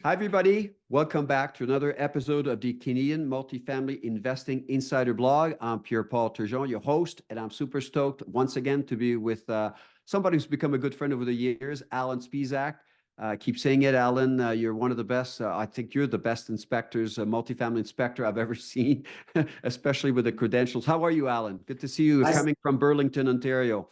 Hi, everybody. Welcome back to another episode of the Canadian Multifamily Investing Insider Blog. I'm Pierre-Paul Turgeon, your host, and I'm super stoked once again to be with somebody who's become a good friend over the years, Alan Spizak. Keep saying it, Alan. You're one of the best. I think you're the best inspectors, multifamily inspector I've ever seen, especially with the credentials. How are you, Alan? Good to see you coming from Burlington, Ontario.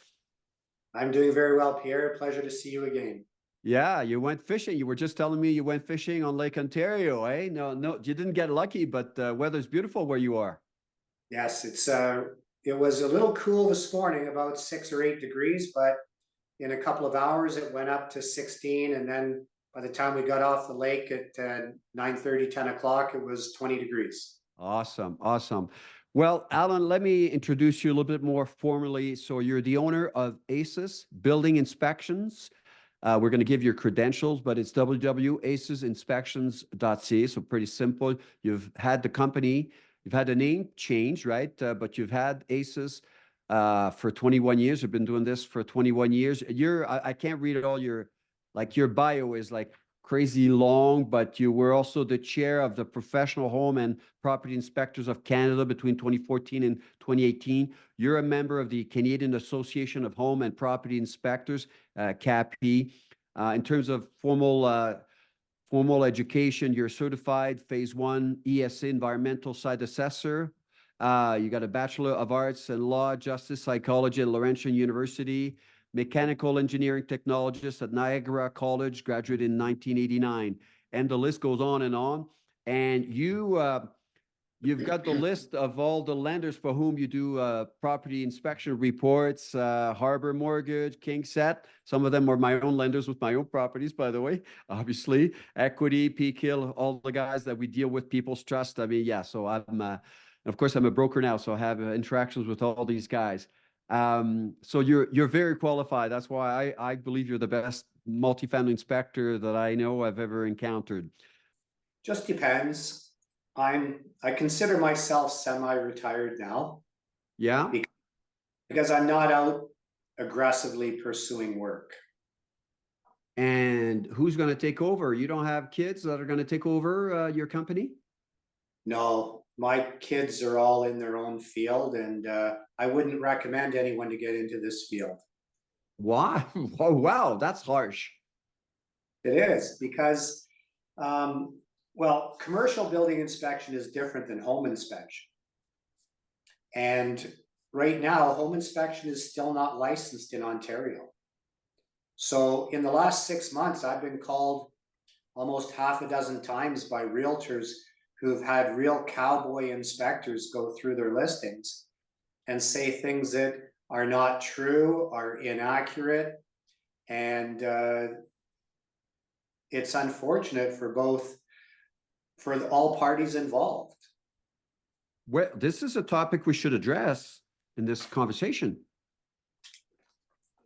I'm doing very well, Pierre. Pleasure to see you again. Yeah, you went fishing. You were just telling me you went fishing on Lake Ontario, eh? No, you didn't get lucky, but weather's beautiful where you are. Yes, it was a little cool this morning, about 6 or 8 degrees, but in a couple of hours it went up to 16, and then by the time we got off the lake at 9:30, 10 o'clock, it was 20 degrees. Awesome, awesome. Well, Alan, let me introduce you a little bit more formally. So you're the owner of ACES Building Inspections. We're going to give your credentials, but it's www.acesinspections.ca. So pretty simple. You've had the company, you've had the name change, right? But you've had ACES for 21 years. You've been doing this for 21 years. I can't read it all. Your bio is like crazy long, but you were also the chair of the Professional Home and Property Inspectors of Canada between 2014 and 2018. You're a member of the Canadian Association of Home and Property Inspectors, CAPI. In terms of formal education, you're certified Phase 1 ESA Environmental Site Assessor. You got a Bachelor of Arts in Law, Justice, Psychology at Laurentian University. Mechanical engineering technologist at Niagara College, graduated in 1989. And the list goes on. And you've got the list of all the lenders for whom you do property inspection reports, Harbor Mortgage, KingSet. Some of them are my own lenders with my own properties, by the way, obviously. Equity, Peak-Hill, all the guys that we deal with, People's Trust. I mean, yeah, so of course, I'm a broker now, so I have interactions with all these guys. So you're very qualified. That's why I believe you're the best multifamily inspector that I know I've ever encountered. Just depends. I consider myself semi-retired now. Yeah. Because I'm not out aggressively pursuing work. And who's going to take over? You don't have kids that are going to take over your company? No, my kids are all in their own field, and I wouldn't recommend anyone to get into this field. Why? Oh, wow, that's harsh. It is because, well, commercial building inspection is different than home inspection. And right now, home inspection is still not licensed in Ontario. So in the last 6 months, I've been called almost half a dozen times by realtors who've had real cowboy inspectors go through their listings and say things that are not true, are inaccurate, and it's unfortunate for all parties involved. Well, this is a topic we should address in this conversation.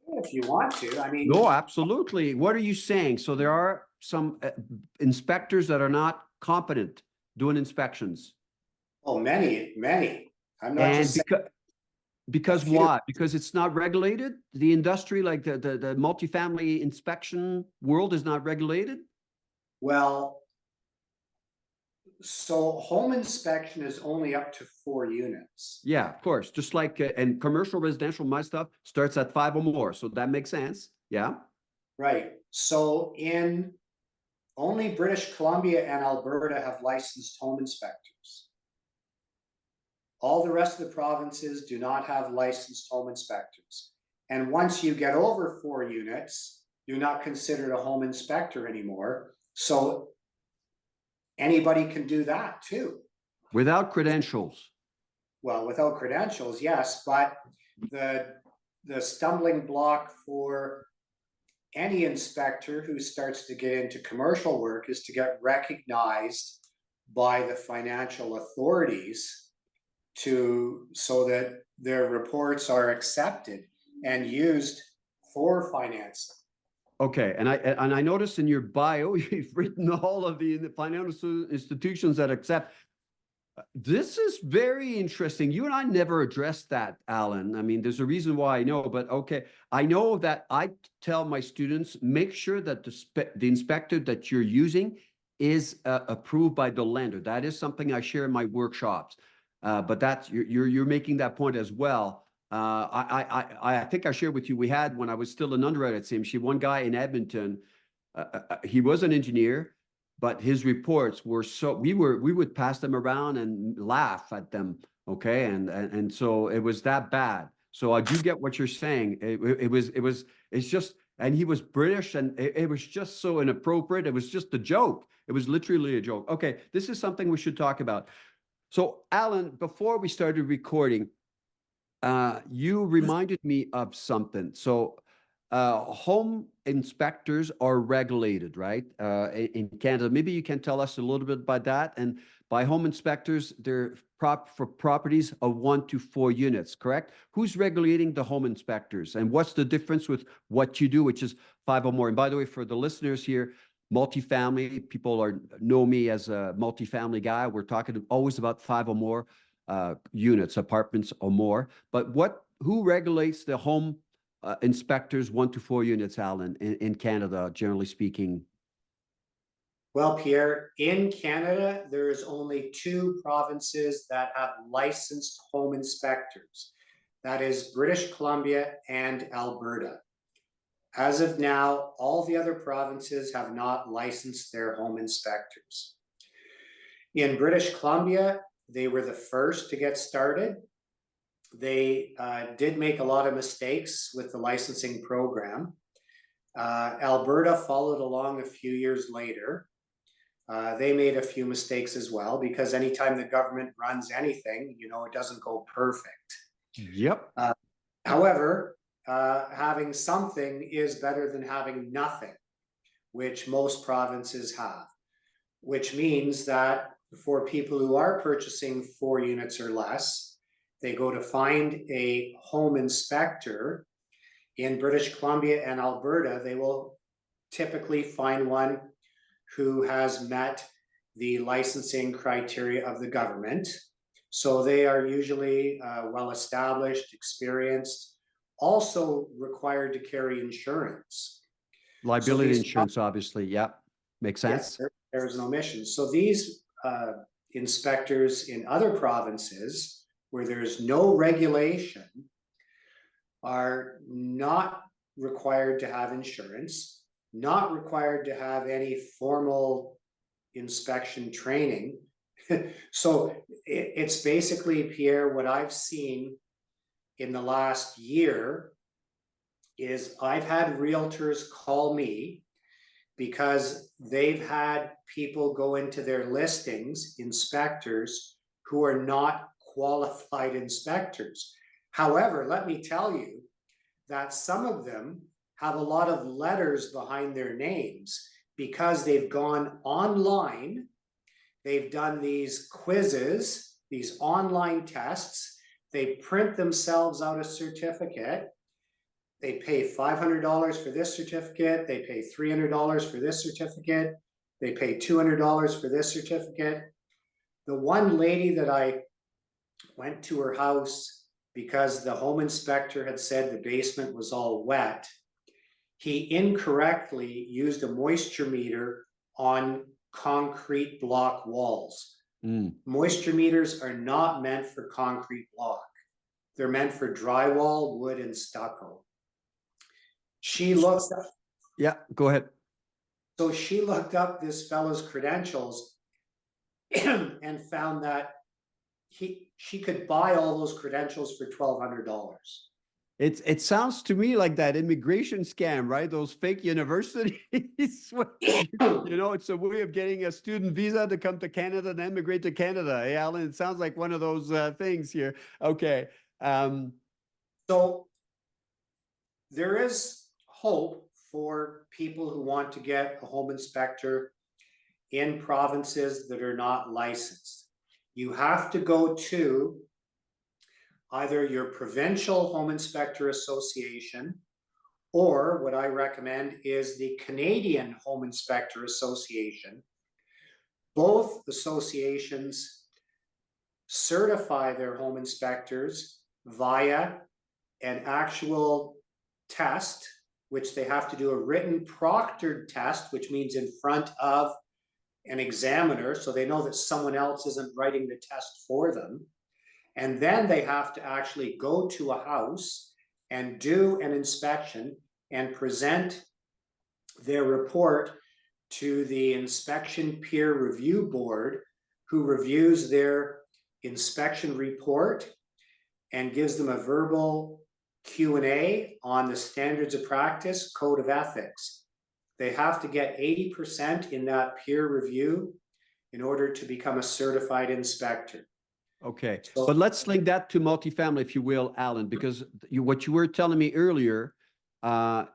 If you want to, I mean. No, absolutely. What are you saying? So there are some inspectors that are not competent doing inspections. Oh, many. I'm not just saying. Because why? Because it's not regulated? The industry, like the multifamily inspection world, is not regulated? Well, so home inspection is only up to 4 units. Yeah, of course. Just like, and commercial residential, my stuff starts at 5 or more. So that makes sense. Yeah. Right. So in only British Columbia and Alberta have licensed home inspectors. All the rest of the provinces do not have licensed home inspectors. And once you get over 4 units, you're not considered a home inspector anymore. So anybody can do that too. Without credentials. Well, without credentials, yes, but the stumbling block for any inspector who starts to get into commercial work is to get recognized by the financial authorities so that their reports are accepted and used for financing. Okay, and I noticed in your bio you've written all of the financial institutions that accept. This is very interesting. You and I never addressed that, Alan. I mean, there's a reason why I know, but okay. I know that I tell my students, make sure that the inspector that you're using is approved by the lender. That is something I share in my workshops. But that's you're making that point as well. I think I shared with you, we had, when I was still an underwriter at CMC, one guy in Edmonton, he was an engineer, but his reports were so, we would pass them around and laugh at them. Okay. And so it was that bad. So I do get what you're saying. It's just, and he was British, and it was just so inappropriate. It was just a joke. It was literally a joke. Okay. This is something we should talk about. So Alan, before we started recording, you reminded me of something. So home inspectors are regulated, right? In Canada. Maybe you can tell us a little bit about that. And by home inspectors, they're for properties of 1 to 4 units, correct? Who's regulating the home inspectors? And what's the difference with what you do, which is 5 or more? And by the way, for the listeners here, multifamily, people know me as a multifamily guy. We're talking always about 5 or more units, apartments or more. But who regulates the home inspectors 1 to 4 units, Alan, in Canada, generally speaking? Well, Pierre, in Canada, there is only 2 provinces that have licensed home inspectors. That is British Columbia and Alberta. As of now, all the other provinces have not licensed their home inspectors. In British Columbia, they were the first to get started. They did make a lot of mistakes with the licensing program. Alberta followed along a few years later. They made a few mistakes as well, because anytime the government runs anything, it doesn't go perfect. Yep. However, having something is better than having nothing, which most provinces have, which means that for people who are purchasing 4 units or less, they go to find a home inspector. In British Columbia and Alberta, they will typically find one who has met the licensing criteria of the government. So they are usually well-established, experienced, also required to carry insurance. Liability insurance, obviously. Yeah, makes sense. Yes, there's no omission. So these inspectors in other provinces where there's no regulation are not required to have insurance, not required to have any formal inspection training. So it's basically, Pierre, what I've seen in the last year is I've had realtors call me because they've had people go into their listings, inspectors, who are not qualified inspectors. However, let me tell you that some of them have a lot of letters behind their names because they've gone online, they've done these quizzes, these online tests, they print themselves out a certificate, they pay $500 for this certificate, they pay $300 for this certificate, they pay $200 for this certificate. The one lady that I went to her house because the home inspector had said the basement was all wet, he incorrectly used a moisture meter on concrete block walls. Moisture meters are not meant for concrete block. They're meant for drywall, wood, and stucco. She looked up. Yeah, go ahead. So she looked up this fellow's credentials and found that she could buy all those credentials for $1,200. It sounds to me like that immigration scam, right? Those fake universities. It's a way of getting a student visa to come to Canada and emigrate to Canada. Hey, Alan, it sounds like one of those things here. Okay. So there is hope for people who want to get a home inspector in provinces that are not licensed. You have to go to either your provincial home inspector association, or what I recommend is the Canadian Home Inspector Association. Both associations certify their home inspectors via an actual test, which they have to do a written proctored test, which means in front of an examiner, so they know that someone else isn't writing the test for them. And then they have to actually go to a house and do an inspection and present their report to the inspection peer review board, who reviews their inspection report and gives them a verbal Q&A on the standards of practice, code of ethics. They have to get 80% in that peer review in order to become a certified inspector. Okay, So, but let's link that to multifamily, if you will, Alan, because what you were telling me earlier,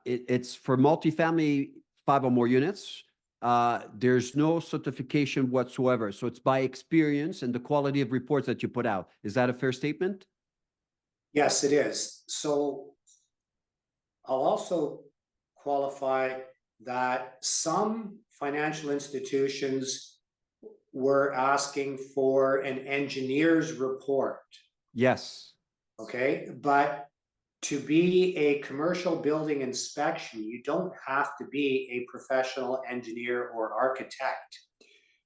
it's for multifamily 5 or more units. There's no certification whatsoever. So it's by experience and the quality of reports that you put out. Is that a fair statement? yes, it is. So I'll also qualify that some financial institutions were asking for an engineer's report. Yes. Okay, but to be a commercial building inspection, you don't have to be a professional engineer or architect.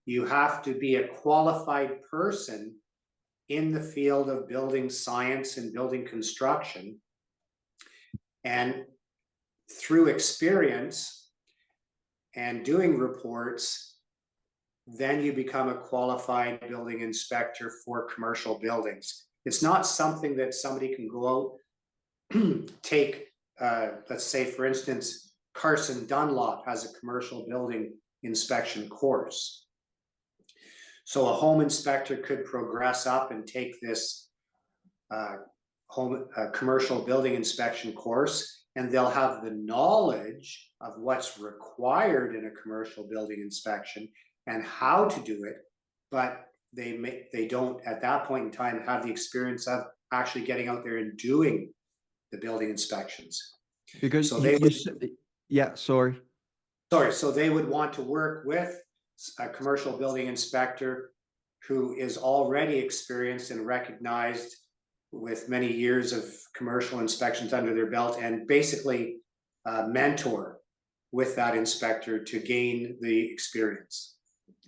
You have to be a qualified person in the field of building science and building construction. And through experience and doing reports, then you become a qualified building inspector for commercial buildings. It's not something that somebody can go out, take, let's say, for instance, Carson Dunlop has a commercial building inspection course. So a home inspector could progress up and take this commercial building inspection course, and they'll have the knowledge of what's required in a commercial building inspection and how to do it, but they don't at that point in time have the experience of actually getting out there and doing the building inspections. Because so they would, yeah, sorry. so they would want to work with a commercial building inspector who is already experienced and recognized with many years of commercial inspections under their belt, and basically mentor with that inspector to gain the experience.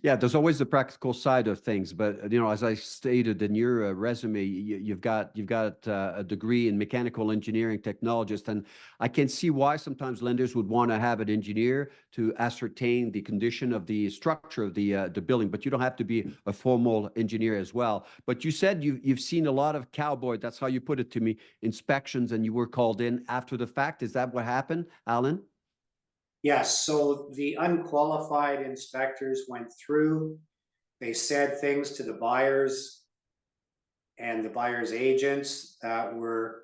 Yeah, there's always the practical side of things, but as I stated in your resume, you've got a degree in mechanical engineering technologist, and I can see why sometimes lenders would want to have an engineer to ascertain the condition of the structure of the building, but you don't have to be a formal engineer as well. But you said you've seen a lot of cowboy, that's how you put it to me, inspections, and you were called in after the fact. Is that what happened, Alan? Yes, so the unqualified inspectors went through, they said things to the buyers and the buyer's agents that were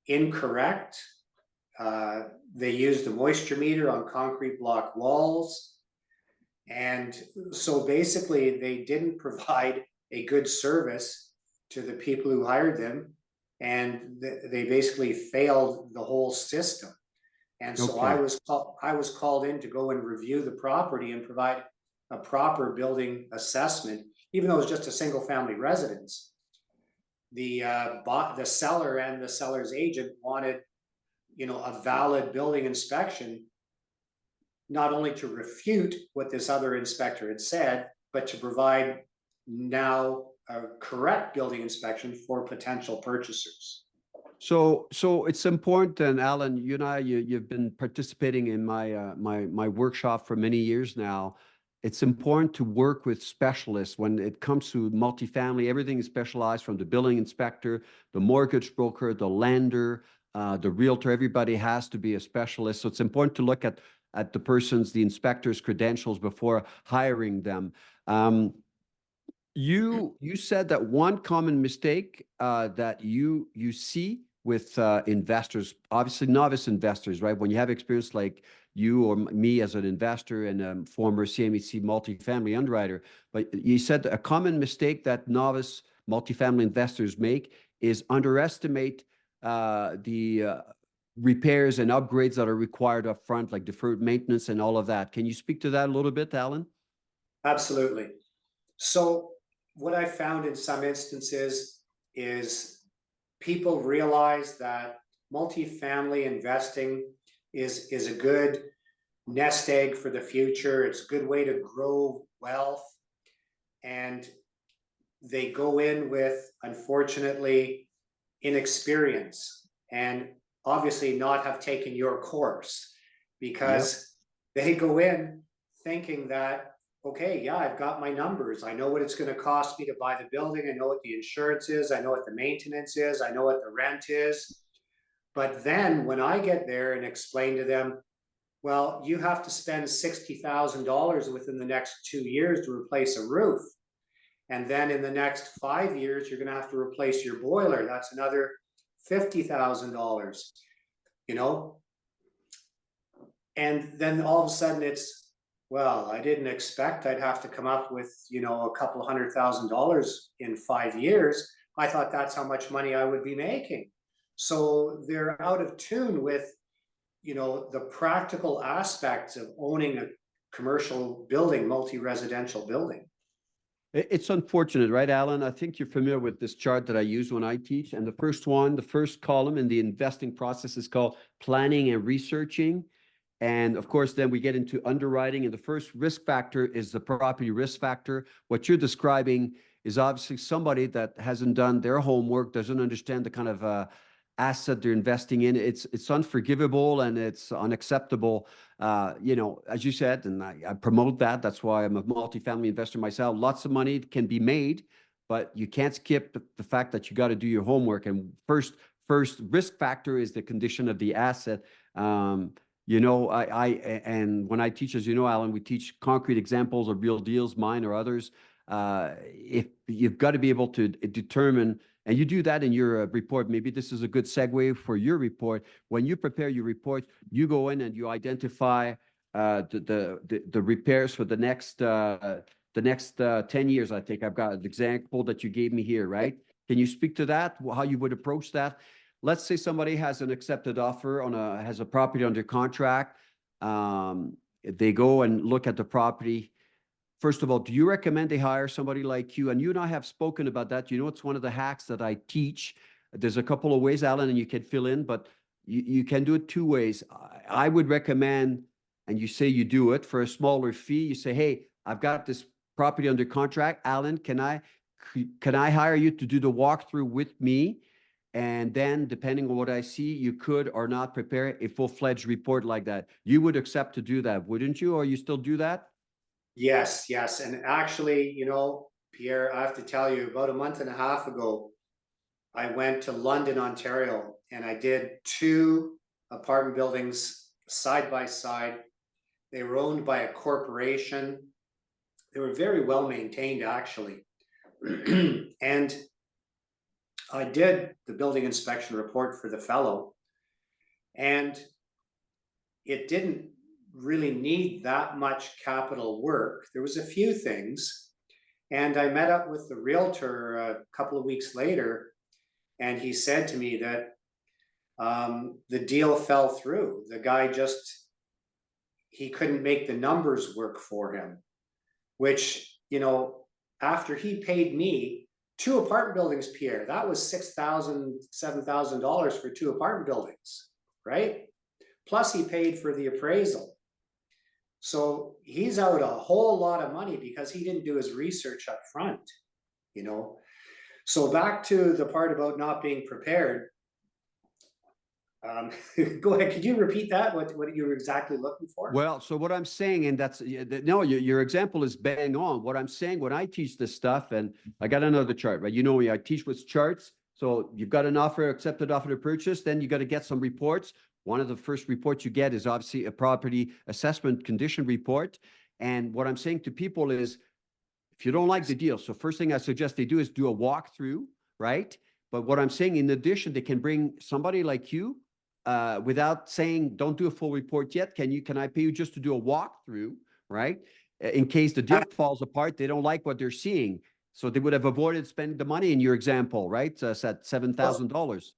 incorrect. They used a moisture meter on concrete block walls. And so basically they didn't provide a good service to the people who hired them. And they basically failed the whole system. And so Okay. I was called in to go and review the property and provide a proper building assessment, even though it was just a single family residence. The seller and the seller's agent wanted, a valid building inspection, not only to refute what this other inspector had said, but to provide now a correct building inspection for potential purchasers. So it's important, and Alan, you and I, you've been participating in my workshop for many years now. It's important to work with specialists when it comes to multifamily. Everything is specialized, from the building inspector, the mortgage broker, the lender, the realtor. Everybody has to be a specialist. So it's important to look at the inspector's credentials before hiring them. You said that one common mistake that you see with investors, obviously novice investors, right? When you have experience like you or me as an investor and a former CMHC multifamily underwriter, but you said a common mistake that novice multifamily investors make is underestimate the repairs and upgrades that are required up front, like deferred maintenance and all of that. Can you speak to that a little bit, Alan? Absolutely. So what I found in some instances is people realize that multifamily investing is a good nest egg for the future. It's a good way to grow wealth. And they go in with, unfortunately, inexperience and obviously not have taken your course, Yep. because they go in thinking that, okay, yeah, I've got my numbers. I know what it's going to cost me to buy the building. I know what the insurance is. I know what the maintenance is. I know what the rent is. But then when I get there and explain to them, well, you have to spend $60,000 within the next 2 years to replace a roof. And then in the next 5 years, you're going to have to replace your boiler. That's another $50,000, you know? And then all of a sudden it's, well, I didn't expect I'd have to come up with, a couple $100,000 in 5 years. I thought that's how much money I would be making. So they're out of tune with, the practical aspects of owning a commercial building, multi-residential building. It's unfortunate, right, Alan? I think you're familiar with this chart that I use when I teach. And the first column in the investing process is called planning and researching. And of course, then we get into underwriting. And the first risk factor is the property risk factor. What you're describing is obviously somebody that hasn't done their homework, doesn't understand the kind of asset they're investing in. It's unforgivable and it's unacceptable. As you said, and I promote that. That's why I'm a multifamily investor myself. Lots of money can be made, but you can't skip the fact that you got to do your homework. And first risk factor is the condition of the asset. And when I teach, as you know, Alan, we teach concrete examples of real deals, mine or others. If you've got to be able to determine, and you do that in your report. Maybe this is a good segue for your report. When you prepare your report, you go in and you identify the repairs for the next 10 years. I think I've got an example that you gave me here, right? Can you speak to that? How you would approach that? Let's say somebody has an accepted offer has a property under contract. They go and look at the property. First of all, do you recommend they hire somebody like you? And you and I have spoken about that. It's one of the hacks that I teach. There's a couple of ways, Alan, and you can fill in, but you can do it two ways. I would recommend, and you say you do it for a smaller fee. You say, hey, I've got this property under contract. Alan, can I hire you to do the walkthrough with me? And then, depending on what I see, you could or not prepare a full-fledged report like that. You would accept to do that, wouldn't you? Or you still do that? Yes, yes. And actually, Pierre, I have to tell you, about a month and a half ago, I went to London, Ontario, and I did two apartment buildings side by side. They were owned by a corporation. They were very well maintained, actually. And I did the building inspection report for the fellow, and it didn't really need that much capital work. There was a few things, and I met up with the realtor a couple of weeks later, and he said to me that the deal fell through. The guy he couldn't make the numbers work for him, which, after he paid me two apartment buildings, Pierre, that was $6,000, $7,000 for two apartment buildings, right? Plus he paid for the appraisal. So he's out a whole lot of money because he didn't do his research up front, So back to the part about not being prepared. Go ahead. Could you repeat that? What you were exactly looking for? Well, so what I'm saying, and no, your example is bang on. What I'm saying when I teach this stuff, and I got another chart, right? You know me, I teach with charts. So you've got an offer, accepted offer to purchase, then you got to get some reports. One of the first reports you get is obviously a property assessment condition report. And what I'm saying to people is, if you don't like the deal, so first thing I suggest they do is do a walkthrough, right? But what I'm saying, in addition, they can bring somebody like you without saying, don't do a full report yet. Can I pay you just to do a walkthrough, right? In case the deal falls apart, they don't like what they're seeing. So they would have avoided spending the money in your example, right? At $7,000.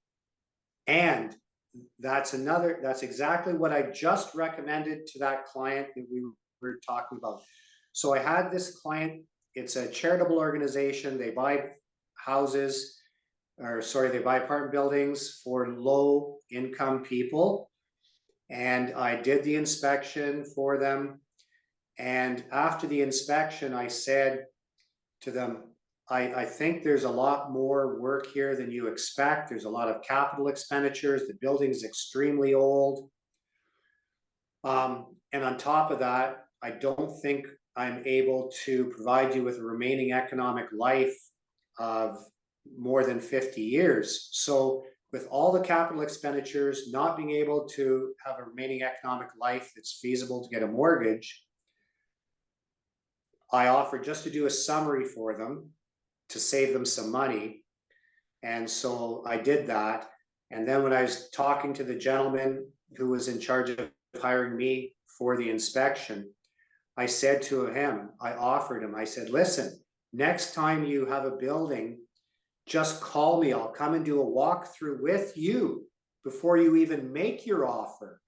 And that's exactly what I just recommended to that client that we were talking about. So I had this client, it's a charitable organization. They buy they buy apartment buildings for low income people. and I did the inspection for them. And after the inspection, I said to them, I think there's a lot more work here than you expect. There's a lot of capital expenditures. The building's extremely old. And on top of that, I don't think I'm able to provide you with a remaining economic life of more than 50 years. So with all the capital expenditures, not being able to have a remaining economic life that's feasible to get a mortgage, I offered just to do a summary for them to save them some money. And so I did that. And then when I was talking to the gentleman who was in charge of hiring me for the inspection, I said to him, I offered him, I said, listen, next time you have a building, just call me. I'll come and do a walkthrough with you before you even make your offer,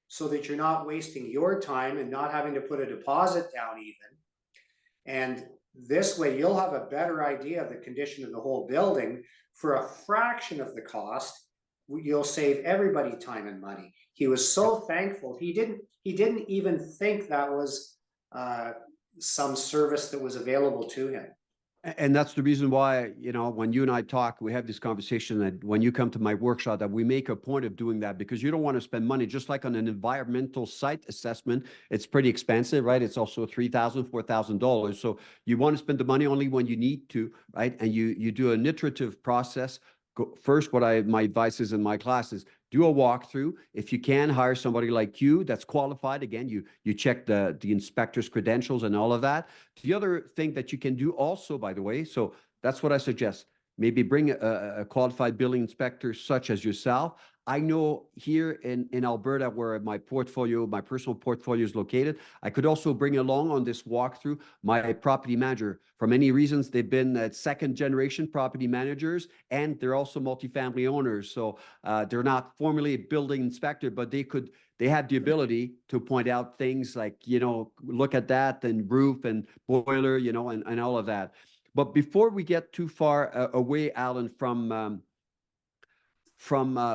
so that you're not wasting your time and not having to put a deposit down even. And this way you'll have a better idea of the condition of the whole building for a fraction of the cost. You'll save everybody time and money. He was so thankful. He didn't even think that was some service that was available to him. And that's the reason why, you know, when you and I talk, we have this conversation that when you come to my workshop, that we make a point of doing that, because you don't want to spend money. Just like on an environmental site assessment, it's pretty expensive, right? It's also $3,000, $4,000. So you want to spend the money only when you need to, right? And you do an iterative process. First, my advice is in my classes, do a walkthrough. If you can, hire somebody like you that's qualified. Again, you check the inspector's credentials and all of that. The other thing that you can do also, by the way, so that's what I suggest. Maybe bring a qualified building inspector such as yourself. I know here in Alberta, where my personal portfolio is located, I could also bring along on this walkthrough my property manager. For many reasons, they've been second generation property managers, and they're also multifamily owners. So they're not formally a building inspector, but they have the ability to point out things like, you know, look at that, and roof and boiler, you know, and all of that. But before we get too far away, Alan, from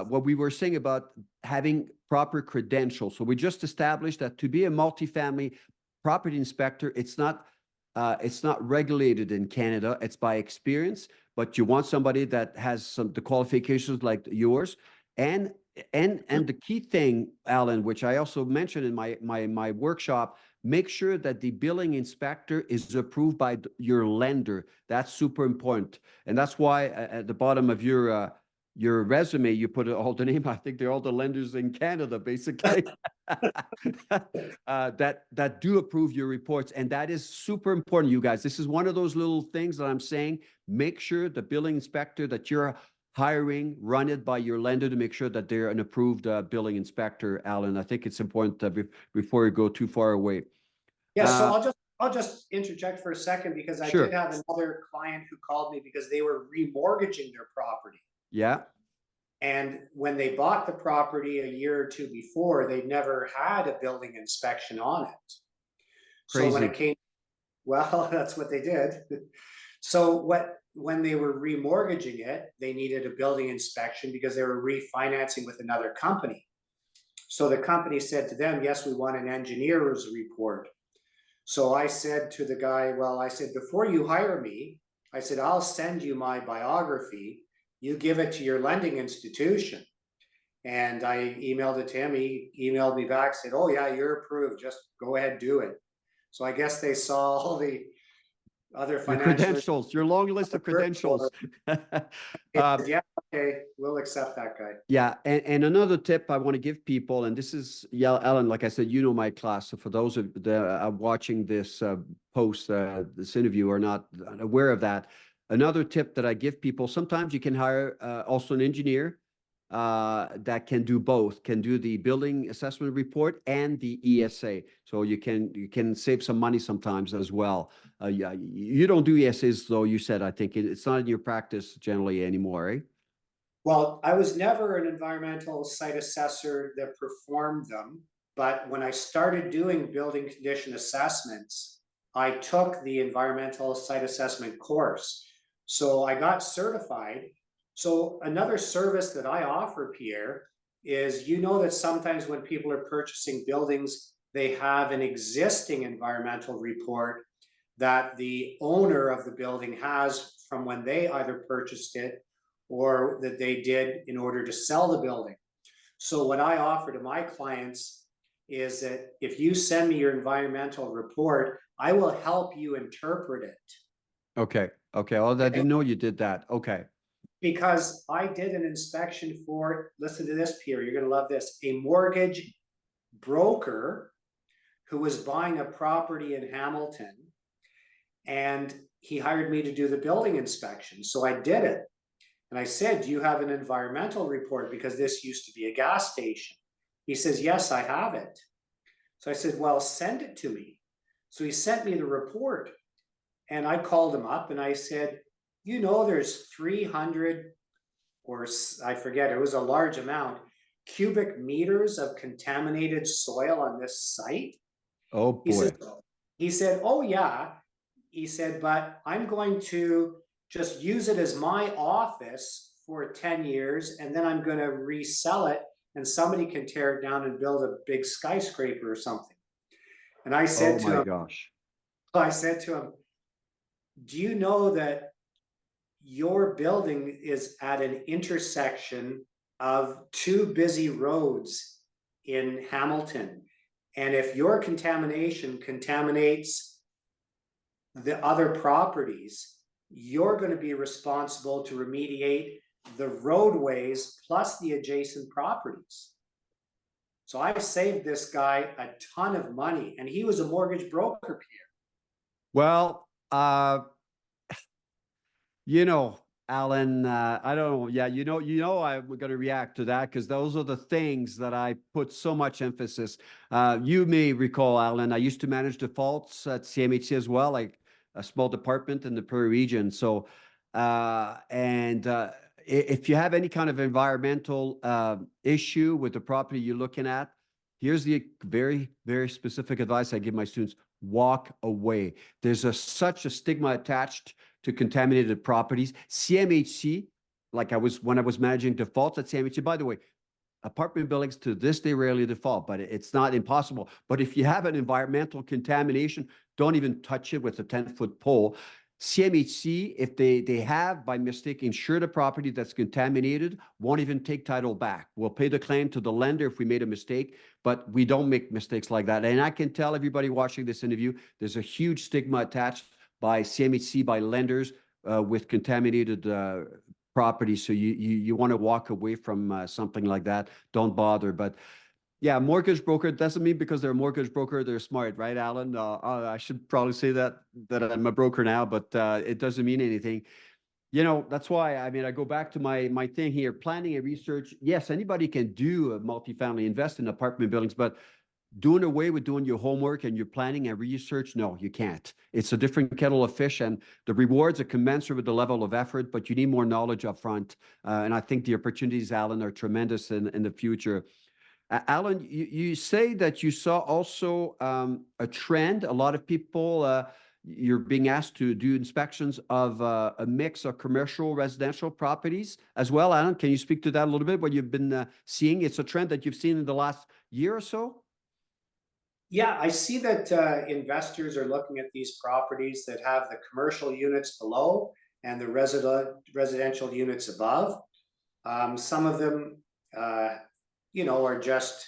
what we were saying about having proper credentials. So we just established that to be a multifamily property inspector, it's not regulated in Canada. It's by experience, but you want somebody that has the qualifications like yours. And the key thing, Alan, which I also mentioned in my workshop, make sure that the building inspector is approved by your lender. That's super important. And that's why at the bottom of your resume, you put all the name. I think they're all the lenders in Canada, basically, that do approve your reports. And that is super important, you guys. This is one of those little things that I'm saying. Make sure the building inspector that you're hiring, run it by your lender to make sure that they're an approved building inspector, Alan. I think it's important before you go too far away. Yeah, so I'll just interject for a second, because I Sure. did have another client who called me because they were remortgaging their property. Yeah. And when they bought the property a year or two before, they never had a building inspection on it. So when Crazy. it came, well, that's what they did. So when they were remortgaging it, they needed a building inspection because they were refinancing with another company. So the company said to them, yes, we want an engineer's report. So I said to the guy, well, I said, before you hire me, I said, I'll send you my biography. You give it to your lending institution. And I emailed it to him. He emailed me back, said, oh yeah, you're approved. Just go ahead, do it. So I guess they saw all the other Your financial credentials, your long list of credentials. yeah, okay, we'll accept that guy. Yeah, and another tip I want to give people, and this is, yeah, Alan, like I said, you know my class. So for those of that are watching this this interview, are not aware of that, another tip that I give people: sometimes you can hire also an engineer that can do both, can do the building assessment report and the ESA. So you can save some money sometimes as well. Yeah, you don't do ESAs though. You said, I think it's not in your practice generally anymore, right? Well, I was never an environmental site assessor that performed them, but when I started doing building condition assessments, I took the environmental site assessment course. So I got certified. So another service that I offer, Pierre, is you know that sometimes when people are purchasing buildings, they have an existing environmental report that the owner of the building has from when they either purchased it or that they did in order to sell the building. So what I offer to my clients is that if you send me your environmental report, I will help you interpret it. Okay. Okay. Oh, I Okay? didn't know you did that. Okay. Because I did an inspection for, listen to this, Peter, you're going to love this, a mortgage broker who was buying a property in Hamilton, and he hired me to do the building inspection. So I did it. And I said, do you have an environmental report? Because this used to be a gas station. He says, yes, I have it. So I said, well, send it to me. So he sent me the report. And I called him up and I said, you know, there's 300, or I forget, it was a large amount, cubic meters of contaminated soil on this site. Oh He said, boy. oh yeah. He said, but I'm going to just use it as my office for 10 years, and then I'm going to resell it, and somebody can tear it down and build a big skyscraper or something. And Oh my gosh. I said to him, do you know that your building is at an intersection of two busy roads in Hamilton? And if your contamination contaminates the other properties, you're going to be responsible to remediate the roadways plus the adjacent properties. So I saved this guy a ton of money, and he was a mortgage broker, Peter. Well, Alan, I don't know. Yeah, I'm going to react to that because those are the things that I put so much emphasis. You may recall, Alan, I used to manage defaults at CMHC as well, like a small department in the Prairie region. So, if you have any kind of environmental issue with the property you're looking at, here's the very, very specific advice I give my students: walk away. There's such a stigma attached to contaminated properties. CMHC, when I was managing defaults at CMHC, by the way, apartment buildings to this day rarely default, but it's not impossible. But if you have an environmental contamination, don't even touch it with a 10-foot pole. CMHC, if they have by mistake insured a property that's contaminated, won't even take title back. We'll pay the claim to the lender if we made a mistake, but we don't make mistakes like that. And I can tell everybody watching this interview, there's a huge stigma attached by CMHC, by lenders with contaminated property. So you want to walk away from something like that. Don't bother. But yeah, mortgage broker doesn't mean because they're a mortgage broker, they're smart, right, Alan? I should probably say that I'm a broker now, but it doesn't mean anything. That's why, I mean, I go back to my thing here, planning and research. Yes, anybody can do a multifamily, invest in apartment buildings, but doing away with doing your homework and your planning and research, no, you can't. It's a different kettle of fish, and the rewards are commensurate with the level of effort, but you need more knowledge up front. And I think the opportunities, Alan, are tremendous in the future. Alan, you say that you saw also a trend. A lot of people, you're being asked to do inspections of a mix of commercial, residential properties as well. Alan, can you speak to that a little bit? What you've been seeing? It's a trend that you've seen in the last year or so? Yeah, I see that investors are looking at these properties that have the commercial units below and the residential units above. Some of them, are just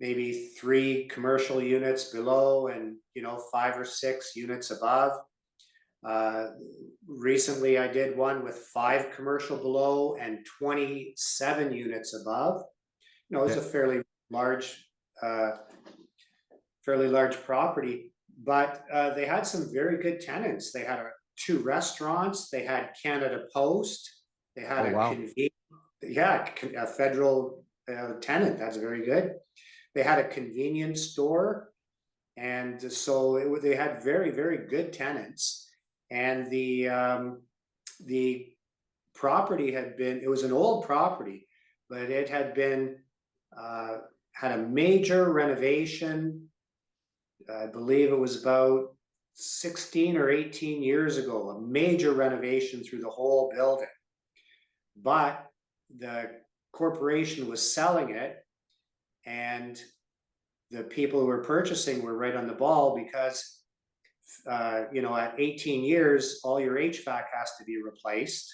maybe 3 commercial units below and 5 or 6 units above. Recently, I did one with 5 commercial below and 27 units above. It's a fairly large property, but they had some very good tenants. They had 2 restaurants, they had Canada Post, they had Oh, wow. a federal tenant. That's very good. They had a convenience store, and so they had very, very good tenants. And the property it was an old property, but it had been had a major renovation. I believe it was about 16 or 18 years ago, a major renovation through the whole building. But the corporation was selling it, and the people who were purchasing were right on the ball because, at 18 years, all your HVAC has to be replaced.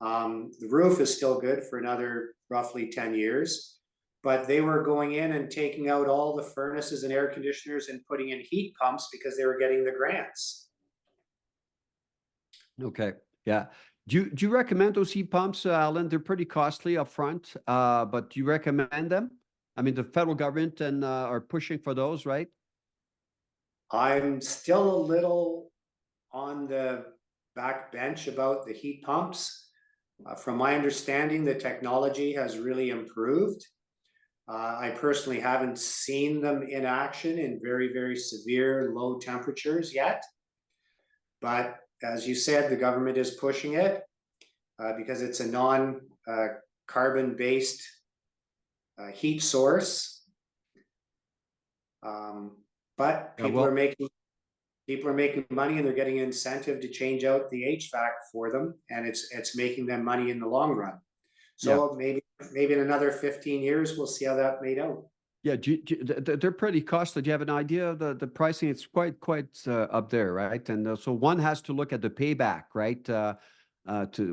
The roof is still good for another roughly 10 years, but they were going in and taking out all the furnaces and air conditioners and putting in heat pumps because they were getting the grants. Okay. Yeah. Do you recommend those heat pumps, Alan? They're pretty costly upfront, but do you recommend them? I mean, the federal government and are pushing for those, right? I'm still a little on the back bench about the heat pumps. From my understanding, the technology has really improved. I personally haven't seen them in action in very, very severe low temperatures yet. But as you said, the government is pushing it because it's a non-carbon based heat source. But Yeah, well, people are making money and they're getting an incentive to change out the HVAC for them, and it's making them money in the long run. yeah. So maybe in another 15 years we'll see how that made out. Yeah, they're pretty costly. Do you have an idea of the pricing? It's quite up there, right? And so one has to look at the payback, right? To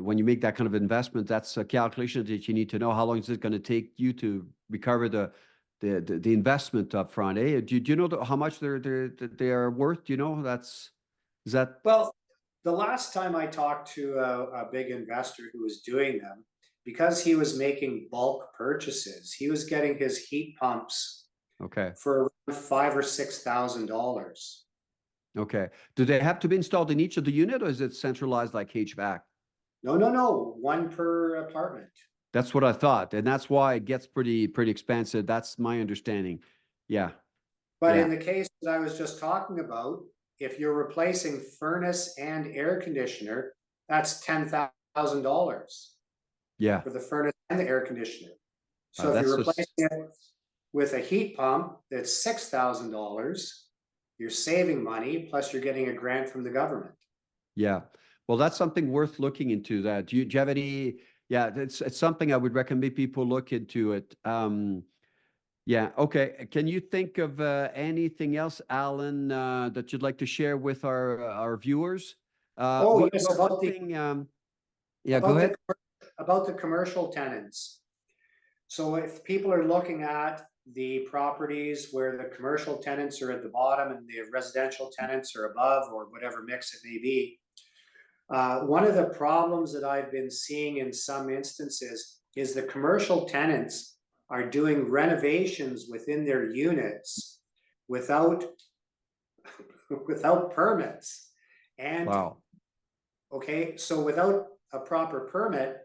when you make that kind of investment, that's a calculation that you need to know. How long is it going to take you to recover the investment up front? Eh? Do you know how much they are worth? Do you know is that Well, the last time I talked to a big investor who was doing them, because he was making bulk purchases, he was getting his heat pumps okay? for around $5,000 or $6,000. Okay. Do they have to be installed in each of the unit, or is it centralized like HVAC? No, no, no, one per apartment. That's what I thought, and that's why it gets pretty expensive. That's my understanding. Yeah, But yeah, in the case that I was just talking about, if you're replacing furnace and air conditioner, that's $10,000 yeah. for the furnace and the air conditioner. So if you're That's replacing just it with a heat pump that's $6,000, you're saving money, plus you're getting a grant from the government. yeah. Well, that's something worth looking into. That do you have any? Yeah, it's something I would recommend people look into it. Yeah. Okay. Can you think of anything else, Alan, that you'd like to share with our viewers? Oh, We yes, well, one thing. Yeah. Go about ahead. the about the commercial tenants. So if people are looking at the properties where the commercial tenants are at the bottom and the residential tenants are above, or whatever mix it may be, one of the problems that I've been seeing in some instances is the commercial tenants are doing renovations within their units without without permits. And Wow. okay, so without a proper permit,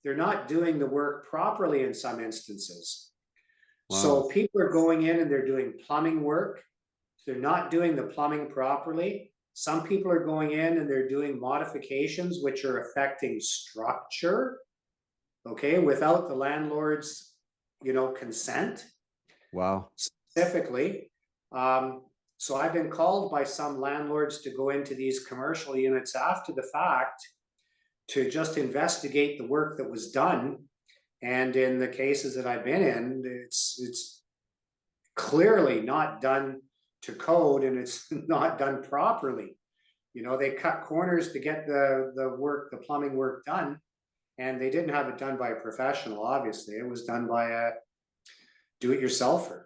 they're not doing the work properly in some instances. So Wow. people are going in and they're doing plumbing work. They're not doing the plumbing properly. Some people are going in and they're doing modifications which are affecting structure, okay, without the landlord's, consent Wow. specifically. So I've been called by some landlords to go into these commercial units after the fact to just investigate the work that was done. And in the cases that I've been in, it's clearly not done to code, and it's not done properly. They cut corners to get the plumbing work done, and they didn't have it done by a professional. Obviously, it was done by a do-it-yourselfer.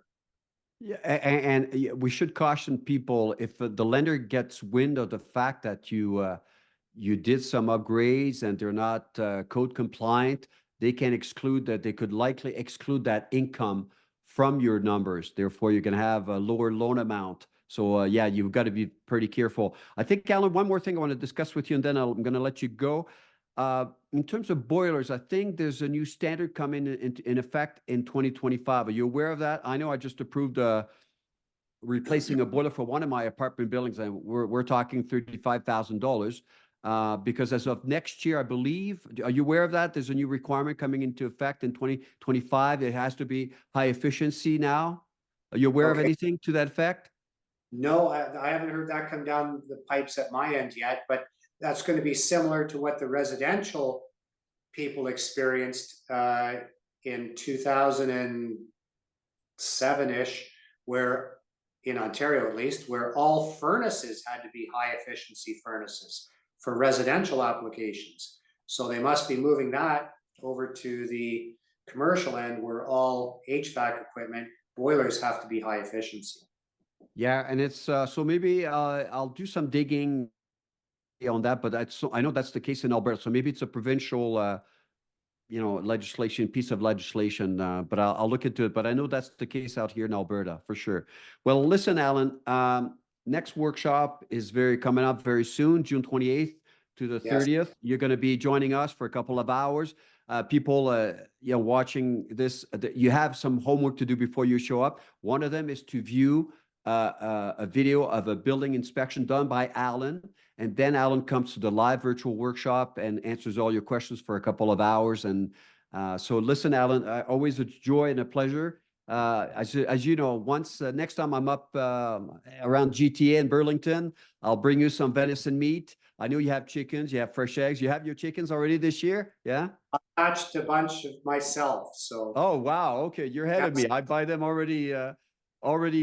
Yeah, and yeah, we should caution people if the lender gets wind of the fact that you did some upgrades and they're not code compliant, they can exclude that. They could likely exclude that income from your numbers. Therefore, you're going to have a lower loan amount. So yeah, you've got to be pretty careful. I think, Alan, one more thing I want to discuss with you, and then I'm going to let you go. In terms of boilers, I think there's a new standard coming in effect in 2025. Are you aware of that? I know I just approved replacing a boiler for one of my apartment buildings, and we're talking $35,000. Because as of next year, I believe, are you aware of that? There's a new requirement coming into effect in 2025. It has to be high efficiency now. Are you aware of Okay. anything to that effect? No, I haven't heard that come down the pipes at my end yet, but that's going to be similar to what the residential people experienced in 2007-ish, where in Ontario at least, where all furnaces had to be high efficiency furnaces for residential applications. So they must be moving that over to the commercial end where all HVAC equipment, boilers have to be high efficiency. Yeah, and it's so maybe I'll do some digging on that, but I know that's the case in Alberta. So maybe it's a provincial piece of legislation, but I'll look into it. But I know that's the case out here in Alberta for sure. Well, listen, Alan, next workshop is coming up very soon, June 28th to the Yes. 30th. You're going to be joining us for a couple of hours. People, watching this, you have some homework to do before you show up. One of them is to view a video of a building inspection done by Alan. And then Alan comes to the live virtual workshop and answers all your questions for a couple of hours. And so listen, Alan, always a joy and a pleasure. As you know, next time I'm up around GTA in Burlington, I'll bring you some venison meat. I know you have chickens, you have fresh eggs. You have your chickens already this year? Yeah? I hatched a bunch of myself, so. Oh, wow. Okay, you're ahead of me. I buy them already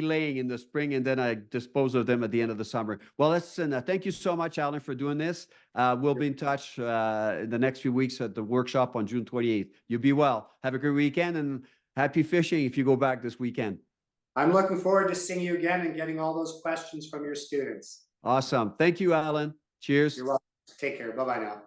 laying in the spring, and then I dispose of them at the end of the summer. Well, listen, thank you so much, Alan, for doing this. We'll be in touch in the next few weeks at the workshop on June 28th. You be well. Have a good weekend, and happy fishing if you go back this weekend. I'm looking forward to seeing you again and getting all those questions from your students. Awesome. Thank you, Alan. Cheers. You're welcome. Take care. Bye-bye now.